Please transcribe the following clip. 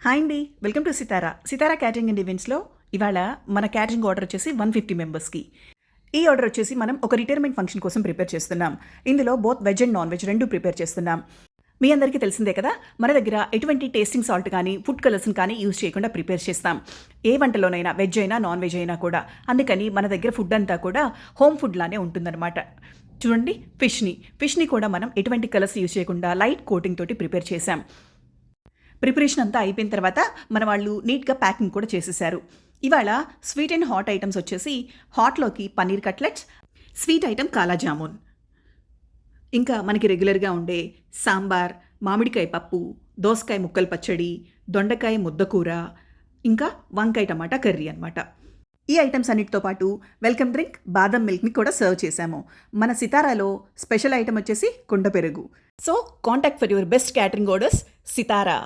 Hi అండి, welcome to Sitara catering and ఈవెంట్స్లో ఇవాళ మన క్యాటరింగ్ ఆర్డర్ వచ్చేసి 150 మెంబర్స్కి. ఈ ఆర్డర్ వచ్చేసి మనం ఒక రిటైర్మెంట్ ఫంక్షన్ కోసం ప్రిపేర్ చేస్తున్నాం. ఇందులో both veg and non veg రెండు ప్రిపేర్ చేస్తున్నాం. మీ అందరికీ తెలిసిందే కదా, మన దగ్గర ఎటువంటి టేస్టింగ్ సాల్ట్ కానీ ఫుడ్ కలర్స్ని కానీ యూజ్ చేయకుండా ప్రిపేర్ చేస్తాం. ఏ వంటలోనైనా వెజ్ అయినా నాన్ వెజ్ అయినా కూడా. అందుకని మన దగ్గర ఫుడ్ అంతా కూడా హోమ్ ఫుడ్ లానే ఉంటుందన్నమాట. చూడండి, ఫిష్ని కూడా మనం ఎటువంటి కలర్స్ యూజ్ చేయకుండా లైట్ కోటింగ్ తోటి ప్రిపేర్ చేసాం. ప్రిపరేషన్ అంతా అయిపోయిన తర్వాత మన వాళ్ళు నీట్గా ప్యాకింగ్ కూడా చేసేసారు. ఇవాళ స్వీట్ అండ్ హాట్ ఐటమ్స్ వచ్చేసి హాట్లోకి పన్నీర్ కట్లెట్స్, స్వీట్ ఐటమ్ కాలా జామున్, ఇంకా మనకి రెగ్యులర్గా ఉండే సాంబార్, మామిడికాయ పప్పు, దోసకాయ ముక్కల పచ్చడి, దొండకాయ ముద్దకూర, ఇంకా వంకాయ టమాటా కర్రీ అనమాట. ఈ ఐటమ్స్ అన్నిటితో పాటు వెల్కమ్ డ్రింక్ బాదం మిల్క్ని కూడా సర్వ్ చేశాము. మన సితారాలో స్పెషల్ ఐటమ్ వచ్చేసి కుండ పెరుగు. So contact for your best catering orders Sitara.